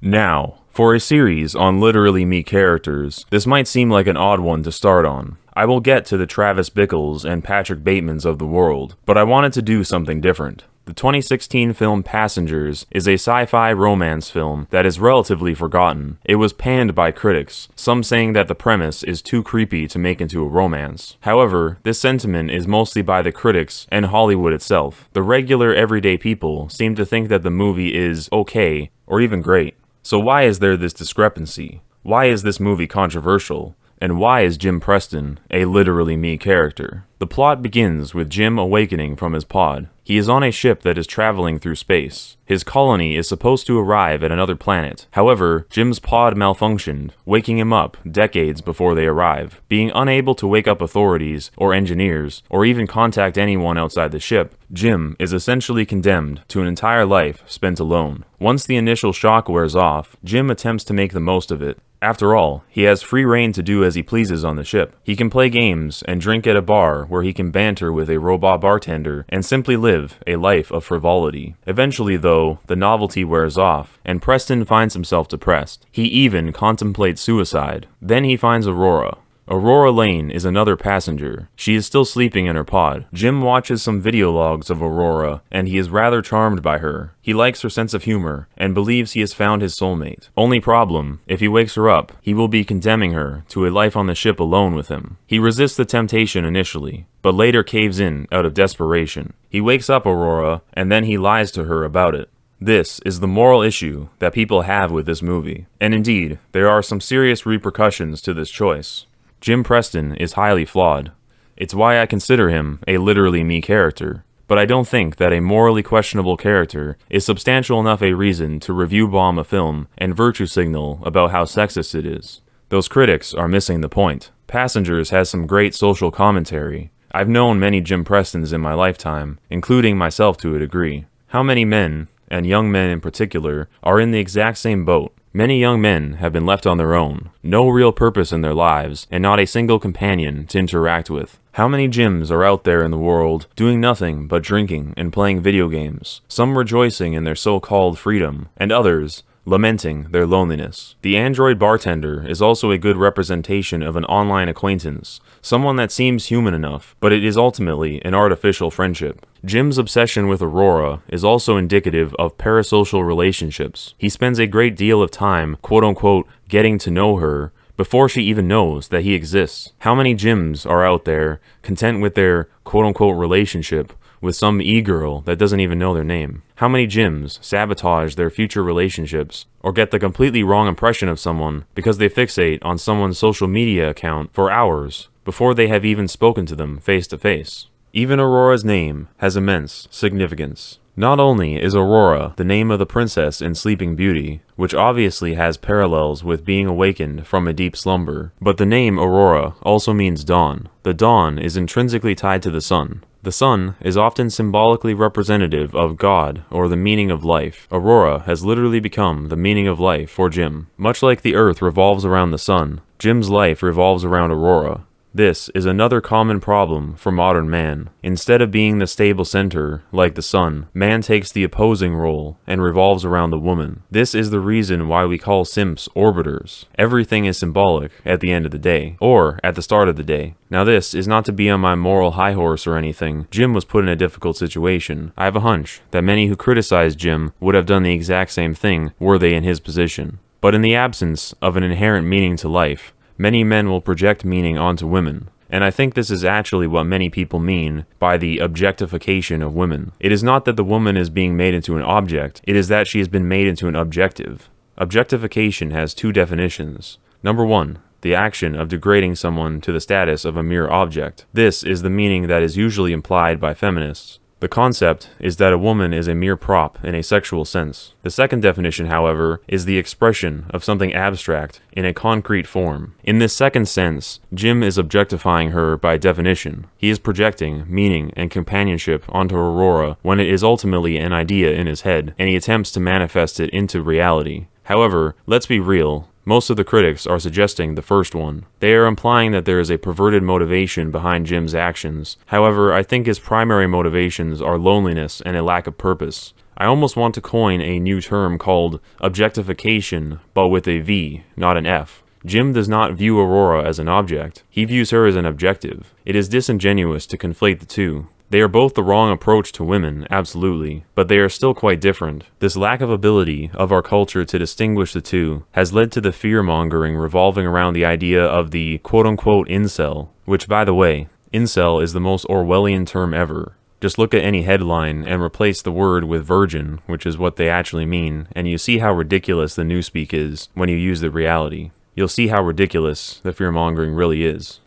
Now, for a series on literally me characters, this might seem like an odd one to start on. I will get to the Travis Bickles and Patrick Batemans of the world, but I wanted to do something different. The 2016 film Passengers is a sci-fi romance film that is relatively forgotten. It was panned by critics, some saying that the premise is too creepy to make into a romance. However, this sentiment is mostly by the critics and Hollywood itself. The regular everyday people seem to think that the movie is okay, or even great. So why is there this discrepancy? Why is this movie controversial? And why is Jim Preston a literally me character? The plot begins with Jim awakening from his pod. He is on a ship that is traveling through space. His colony is supposed to arrive at another planet. However, Jim's pod malfunctioned, waking him up decades before they arrive. Being unable to wake up authorities or engineers, or even contact anyone outside the ship, Jim is essentially condemned to an entire life spent alone. Once the initial shock wears off, Jim attempts to make the most of it. After all, he has free reign to do as he pleases on the ship. He can play games and drink at a bar where he can banter with a robot bartender and simply live a life of frivolity. Eventually, though, the novelty wears off, and Preston finds himself depressed. He even contemplates suicide. Then he finds Aurora. Aurora Lane is another passenger. She is still sleeping in her pod. Jim watches some video logs of Aurora, and he is rather charmed by her. He likes her sense of humor, and believes he has found his soulmate. Only problem, if he wakes her up, he will be condemning her to a life on the ship alone with him. He resists the temptation initially, but later caves in out of desperation. He wakes up Aurora, and then he lies to her about it. This is the moral issue that people have with this movie, and indeed, there are some serious repercussions to this choice. Jim Preston is highly flawed. It's why I consider him a literally me character, but I don't think that a morally questionable character is substantial enough a reason to review bomb a film and virtue signal about how sexist it is. Those critics are missing the point. Passengers has some great social commentary. I've known many Jim Prestons in my lifetime, including myself to a degree. How many men, and young men in particular, are in the exact same boat? Many young men have been left on their own, no real purpose in their lives, and not a single companion to interact with. How many Jims are out there in the world, doing nothing but drinking and playing video games, some rejoicing in their so-called freedom, and others lamenting their loneliness. The android bartender is also a good representation of an online acquaintance, someone that seems human enough, but it is ultimately an artificial friendship. Jim's obsession with Aurora is also indicative of parasocial relationships. He spends a great deal of time, quote-unquote, getting to know her, before she even knows that he exists. How many Jims are out there, content with their quote-unquote relationship, with some e-girl that doesn't even know their name? How many Jims sabotage their future relationships, or get the completely wrong impression of someone because they fixate on someone's social media account for hours before they have even spoken to them face to face? Even Aurora's name has immense significance. Not only is Aurora the name of the princess in Sleeping Beauty, which obviously has parallels with being awakened from a deep slumber, but the name Aurora also means dawn. The dawn is intrinsically tied to the sun. The sun is often symbolically representative of God or the meaning of life. Aurora has literally become the meaning of life for Jim. Much like the earth revolves around the sun, Jim's life revolves around Aurora. This is another common problem for modern man. Instead of being the stable center, like the sun, man takes the opposing role and revolves around the woman. This is the reason why we call simps orbiters. Everything is symbolic at the end of the day, or at the start of the day. Now this is not to be on my moral high horse or anything. Jim was put in a difficult situation. I have a hunch that many who criticize Jim would have done the exact same thing were they in his position. But in the absence of an inherent meaning to life, many men will project meaning onto women, and I think this is actually what many people mean by the objectification of women. It is not that the woman is being made into an object, it is that she has been made into an objective. Objectification has two definitions. Number one, the action of degrading someone to the status of a mere object. This is the meaning that is usually implied by feminists. The concept is that a woman is a mere prop in a sexual sense. The second definition, however, is the expression of something abstract in a concrete form. In this second sense, Jim is objectifying her by definition. He is projecting meaning and companionship onto Aurora when it is ultimately an idea in his head, and he attempts to manifest it into reality. However, let's be real. Most of the critics are suggesting the first one. They are implying that there is a perverted motivation behind Jim's actions. However, I think his primary motivations are loneliness and a lack of purpose. I almost want to coin a new term called objectification, but with a V, not an F. Jim does not view Aurora as an object, he views her as an objective. It is disingenuous to conflate the two. They are both the wrong approach to women, absolutely, but they are still quite different. This lack of ability of our culture to distinguish the two has led to the fear-mongering revolving around the idea of the quote-unquote incel, which, by the way, incel is the most Orwellian term ever. Just look at any headline and replace the word with virgin, which is what they actually mean, and you see how ridiculous the newspeak is when you use the reality. You'll see how ridiculous the fear-mongering really is.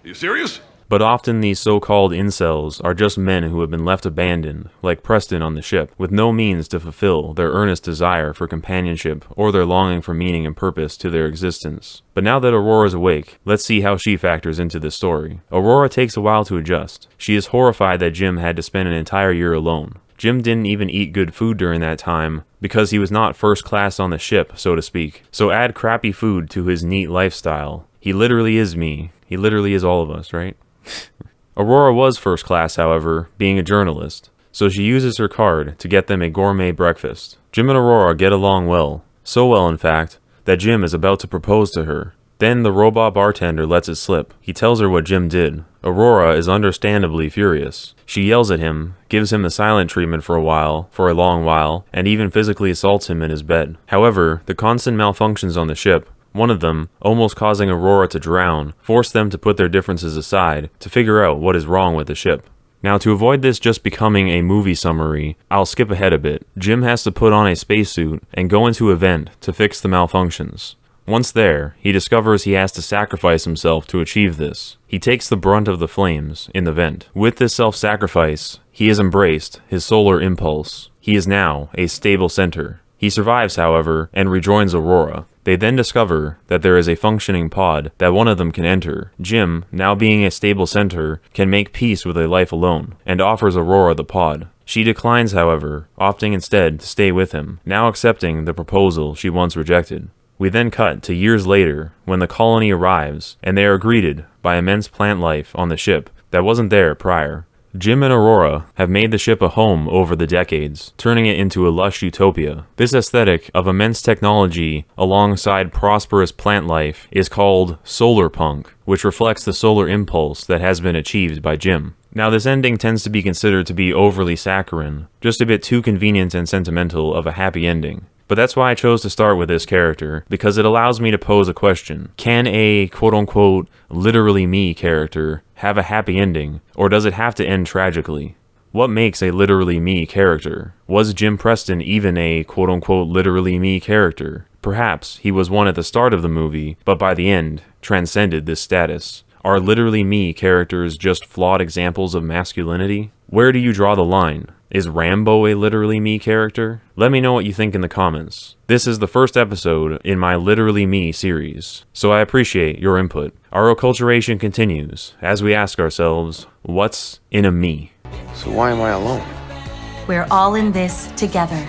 You serious? But often these so-called incels are just men who have been left abandoned, like Preston on the ship, with no means to fulfill their earnest desire for companionship or their longing for meaning and purpose to their existence. But now that Aurora's awake, let's see how she factors into this story. Aurora takes a while to adjust. She is horrified that Jim had to spend an entire year alone. Jim didn't even eat good food during that time because he was not first class on the ship, so to speak. So add crappy food to his neat lifestyle. He literally is me. He literally is all of us, right? Aurora was first class, however, being a journalist, so she uses her card to get them a gourmet breakfast. Jim and Aurora get along well, so well in fact, that Jim is about to propose to her. Then the robot bartender lets it slip. He tells her what Jim did. Aurora is understandably furious. She yells at him, gives him the silent treatment for a long while, and even physically assaults him in his bed. However, the constant malfunctions on the ship, one of them, almost causing Aurora to drown, forced them to put their differences aside to figure out what is wrong with the ship. Now, to avoid this just becoming a movie summary, I'll skip ahead a bit. Jim has to put on a spacesuit and go into a vent to fix the malfunctions. Once there, he discovers he has to sacrifice himself to achieve this. He takes the brunt of the flames in the vent. With this self-sacrifice, he has embraced his solar impulse. He is now a stable center. He survives, however, and rejoins Aurora. They then discover that there is a functioning pod that one of them can enter. Jim, now being a stable center, can make peace with a life alone, and offers Aurora the pod. She declines, however, opting instead to stay with him, now accepting the proposal she once rejected. We then cut to years later, when the colony arrives, and they are greeted by immense plant life on the ship that wasn't there prior. Jim and Aurora have made the ship a home over the decades, turning it into a lush utopia. This aesthetic of immense technology alongside prosperous plant life is called solar punk, which reflects the solar impulse that has been achieved by Jim. Now, this ending tends to be considered to be overly saccharine, just a bit too convenient and sentimental of a happy ending. But that's why I chose to start with this character, because it allows me to pose a question. Can a quote-unquote literally me character have a happy ending, or does it have to end tragically? What makes a literally me character? Was Jim Preston even a quote-unquote literally me character? Perhaps he was one at the start of the movie, but by the end, transcended this status. Are literally me characters just flawed examples of masculinity? Where do you draw the line? Is Rambo a literally me character? Let me know what you think in the comments. This is the first episode in my Literally Me series, so I appreciate your input. Our acculturation continues as we ask ourselves, what's in a me? So why am I alone? We're all in this together.